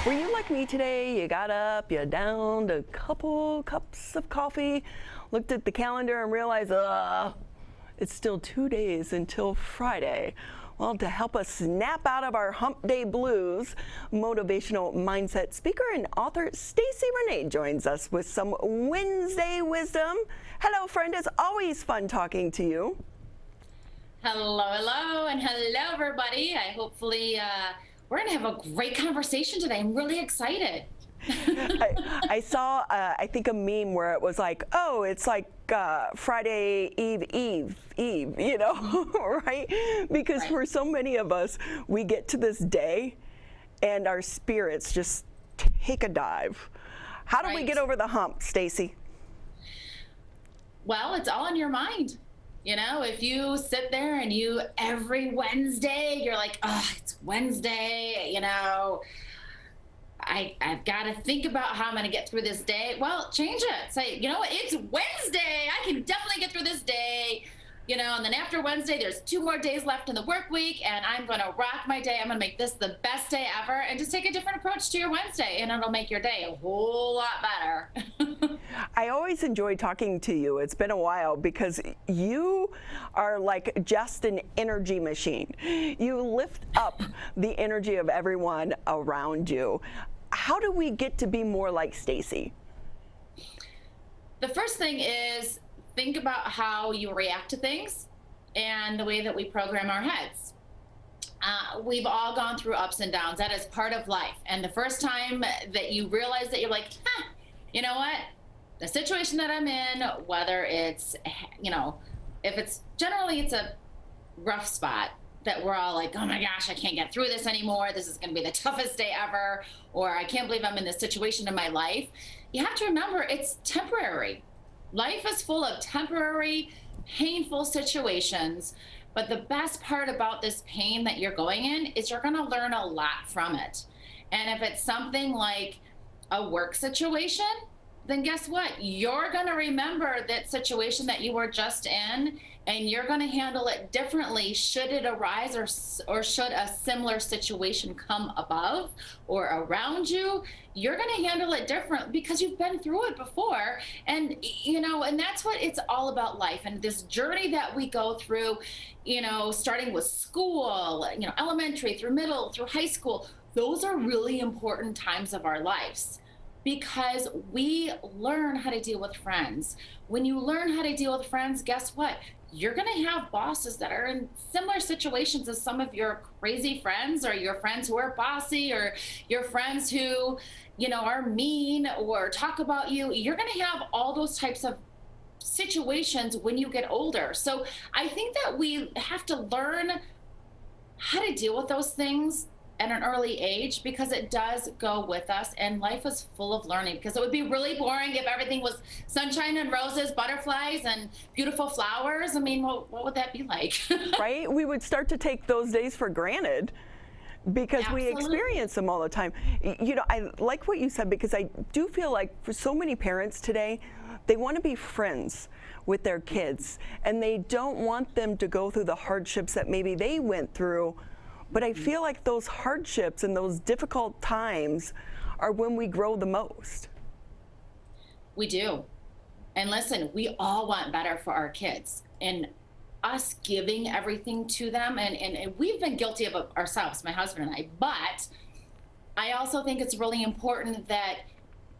Were you like me today? You got up, you downed a couple cups of coffee, looked at the calendar and realized, it's still 2 days until Friday. Well, to help us snap out of our hump day blues, motivational mindset speaker and author Stacie Rene joins us with some Wednesday wisdom. Hello, friend. It's always fun talking to you. Hello, and hello, everybody. Hopefully we're going to have a great conversation today. I'm really excited. I saw, I think, a meme where it was like, oh, it's like Friday Eve, you know, right? Because Right. for so many of us, we get to this day and our spirits just take a dive. How do we Right. get over the hump, Stacie? Well, it's all in your mind. You know, if you sit there and every Wednesday, you're like, oh, it's Wednesday, you know, I've got to think about how I'm going to get through this day. Well, change it. Say, you know what? It's Wednesday. I can definitely get through this day. You know, and then after Wednesday, there's 2 more days left in the work week, and I'm going to rock my day. I'm going to make this the best day ever, and just take a different approach to your Wednesday, and it'll make your day a whole lot better. I always enjoy talking to you. It's been a while because you are like just an energy machine. You lift up the energy of everyone around you. How do we get to be more like Stacie? The first thing is think about how you react to things and the way that we program our heads. We've all gone through ups and downs. That is part of life. And the first time that you realize that you're like, you know what? The situation that I'm in, whether it's, you know, if it's generally it's a rough spot that we're all like, oh my gosh, I can't get through this anymore. This is going to be the toughest day ever. Or I can't believe I'm in this situation in my life. You have to remember it's temporary. Life is full of temporary, painful situations. But the best part about this pain that you're going in is you're going to learn a lot from it. And if it's something like a work situation, then guess what? You're going to remember that situation that you were just in, and you're going to handle it differently should it arise or should a similar situation come above or around you. You're going to handle it different because you've been through it before. And, you know, and that's what it's all about life. And this journey that we go through, you know, starting with school, you know, elementary through middle, through high school, those are really important times of our lives. Because we learn how to deal with friends. When you learn how to deal with friends, guess what? You're going to have bosses that are in similar situations as some of your crazy friends, or your friends who are bossy, or your friends who, you know, are mean or talk about you. You're going to have all those types of situations when you get older. So I think that we have to learn how to deal with those things at an early age, because it does go with us, and life is full of learning. Because it would be really boring if everything was sunshine and roses, butterflies and beautiful flowers. I mean, what would that be like? Right? We would start to take those days for granted because we Absolutely. experience them all the time. You know, I like what you said, because I do feel like for so many parents today, they want to be friends with their kids, and they don't want them to go through the hardships that maybe they went through. But I feel like those hardships and those difficult times are when we grow the most. We do. And listen, we all want better for our kids, and us giving everything to them. And we've been guilty of it ourselves, my husband and I. But I also think it's really important that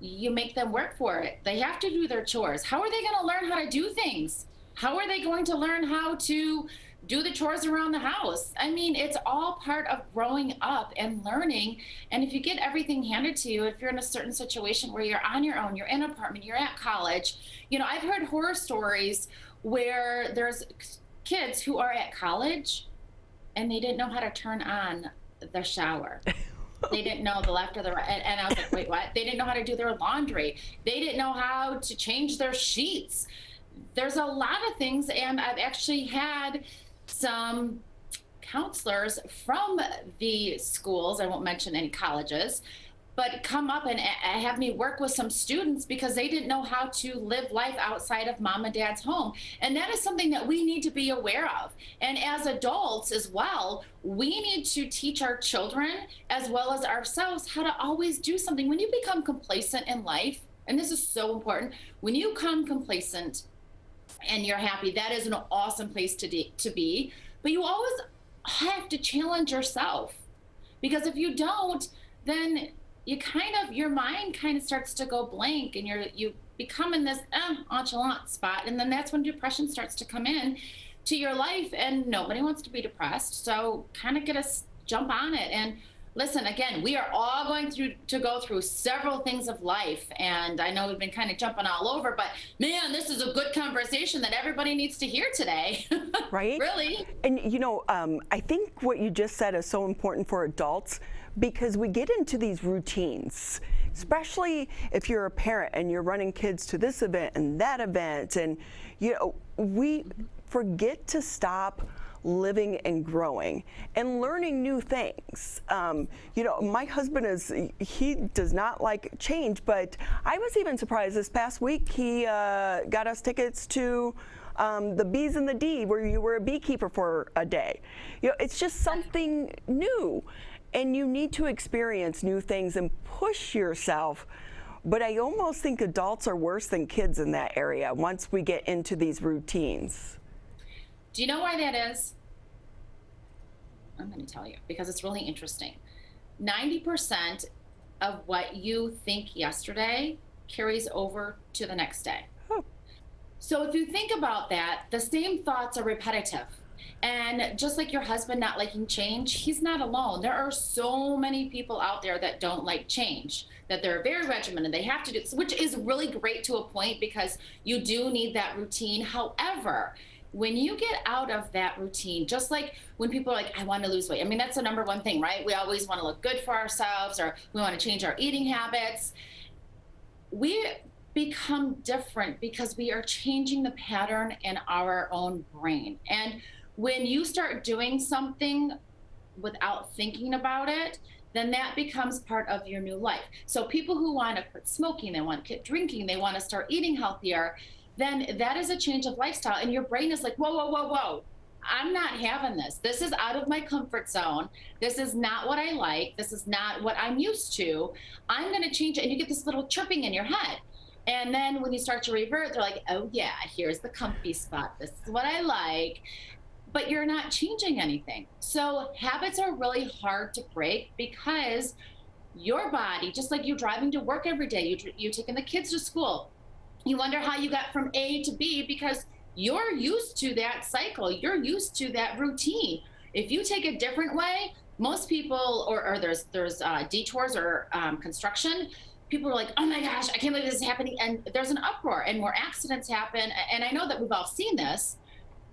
you make them work for it. They have to do their chores. How are they going to learn how to do things? How are they going to learn how to do the chores around the house? I mean, it's all part of growing up and learning. And if you get everything handed to you, if you're in a certain situation where you're on your own, you're in an apartment, you're at college, you know, I've heard horror stories where there's kids who are at college and they didn't know how to turn on their shower. They didn't know the left or the right. And I was like, wait, what? They didn't know how to do their laundry. They didn't know how to change their sheets. There's a lot of things. And I've actually had some counselors from the schools, I won't mention any colleges, but come up and have me work with some students because they didn't know how to live life outside of mom and dad's home. And that is something that we need to be aware of. And as adults as well, we need to teach our children as well as ourselves how to always do something. When you become complacent in life, and this is so important, when you become complacent and you're happy, that is an awesome place to be. But you always have to challenge yourself, because if you don't, then your mind kind of starts to go blank, and you become in this nonchalant spot, and then that's when depression starts to come in to your life, and nobody wants to be depressed. So kind of get us jump on it. And listen, again, we are all going to go through several things of life, and I know we've been kind of jumping all over, but man, this is a good conversation that everybody needs to hear today. Right? Really? And I think what you just said is so important for adults, because we get into these routines, especially if you're a parent and you're running kids to this event and that event, and we forget to stop living and growing and learning new things. My husband he does not like change, but I was even surprised this past week he got us tickets to the Bees and the D, where you were a beekeeper for a day. It's just something new, and you need to experience new things and push yourself. But I almost think adults are worse than kids in that area once we get into these routines. Do you know why that is? I'm going to tell you, because it's really interesting. 90% of what you think yesterday carries over to the next day. Oh. So if you think about that, the same thoughts are repetitive. And just like your husband not liking change, he's not alone. There are so many people out there that don't like change, that they're very regimented, they have to do, which is really great to a point, because you do need that routine. However, when you get out of that routine, just like when people are like, I want to lose weight. I mean, that's the number one thing, right? We always want to look good for ourselves, or we want to change our eating habits. We become different because we are changing the pattern in our own brain. And when you start doing something without thinking about it, then that becomes part of your new life. So people who want to quit smoking, they want to quit drinking, they want to start eating healthier, then that is a change of lifestyle. And your brain is like, whoa, whoa, whoa, whoa. I'm not having this. This is out of my comfort zone. This is not what I like. This is not what I'm used to. I'm going to change it. And you get this little chirping in your head. And then when you start to revert, they're like, oh yeah, here's the comfy spot. This is what I like. But you're not changing anything. So habits are really hard to break, because your body, just like you driving to work every day, you taking the kids to school, you wonder how you got from A to B, because you're used to that cycle. You're used to that routine. If you take a different way, most people, or there's detours or construction, people are like, oh my gosh, I can't believe this is happening. And there's an uproar and more accidents happen. And I know that we've all seen this,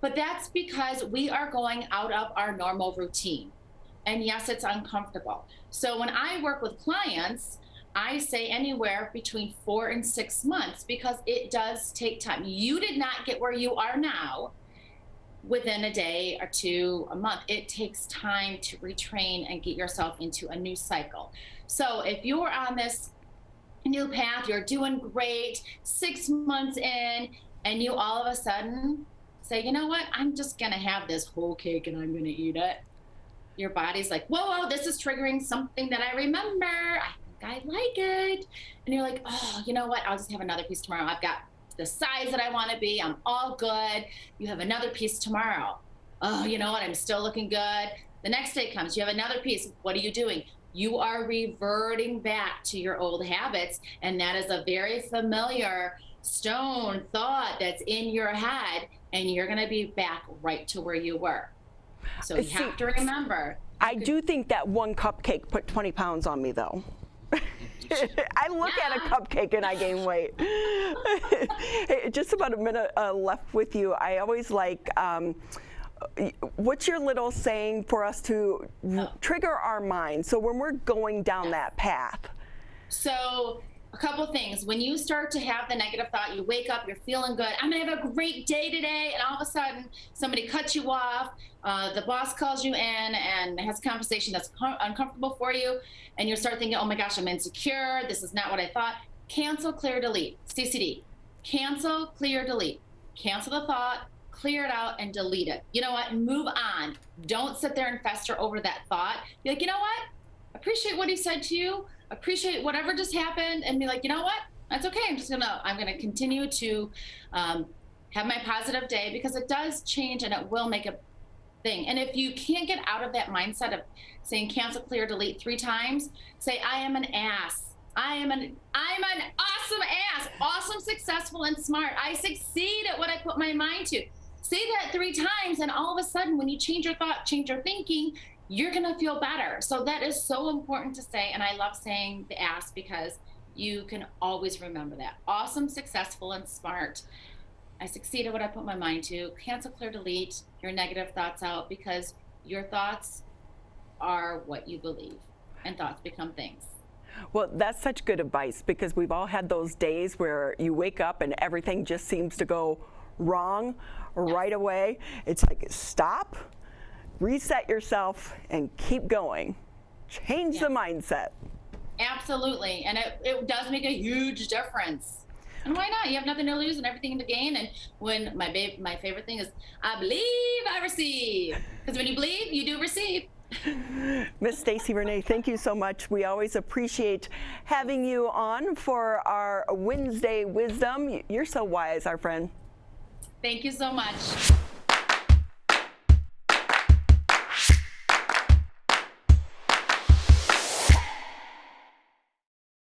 but that's because we are going out of our normal routine. And yes, it's uncomfortable. So when I work with clients, I say anywhere between 4 and 6 months, because it does take time. You did not get where you are now within a day or two, a month. It takes time to retrain and get yourself into a new cycle. So if you're on this new path, you're doing great, 6 months in, and you all of a sudden say, you know what, I'm just gonna have this whole cake and I'm gonna eat it. Your body's like, whoa, this is triggering something that I remember. I like it. And you're like, oh, you know what? I'll just have another piece tomorrow. I've got the size that I want to be. I'm all good. You have another piece tomorrow. Oh, you know what? I'm still looking good. The next day comes. You have another piece. What are you doing? You are reverting back to your old habits. And that is a very familiar stone thought that's in your head. And you're going to be back right to where you were. So you have to remember. I do think that one cupcake put 20 pounds on me, though. I look at a cupcake and I gain weight. Hey, just about a minute left with you. I always like, what's your little saying for us to trigger our mind? So when we're going down that path. So A couple things. When you start to have the negative thought, you wake up, you're feeling good. I'm going to have a great day today. And all of a sudden, somebody cuts you off. The boss calls you in and has a conversation that's uncomfortable for you. And you start thinking, oh my gosh, I'm insecure. This is not what I thought. Cancel, clear, delete. CCD. Cancel, clear, delete. Cancel the thought, clear it out, and delete it. You know what? Move on. Don't sit there and fester over that thought. Be like, you know what? Appreciate what he said to you. Appreciate whatever just happened, and be like, you know what? That's okay. I'm gonna continue to have my positive day, because it does change and it will make a thing. And if you can't get out of that mindset of saying cancel, clear, delete 3 times, say, I am an ass. I'm an awesome ass, awesome, successful, and smart. I succeed at what I put my mind to. Say that 3 times, and all of a sudden, when you change your thought, change your thinking, you're gonna feel better. So that is so important to say, and I love saying the ass, because you can always remember that. Awesome, successful, and smart. I succeed at what I put my mind to. Cancel, clear, delete your negative thoughts out, because your thoughts are what you believe, and thoughts become things. Well, that's such good advice, because we've all had those days where you wake up and everything just seems to go wrong right away. It's like, stop, reset yourself, and keep going. Change the mindset. Absolutely. And it does make a huge difference. And why not? You have nothing to lose and everything to gain. And when my favorite thing is, I believe I receive. Because when you believe, you do receive. Miss Stacie Rene, thank you so much. We always appreciate having you on for our Wednesday Wisdom. You're so wise, our friend. Thank you so much.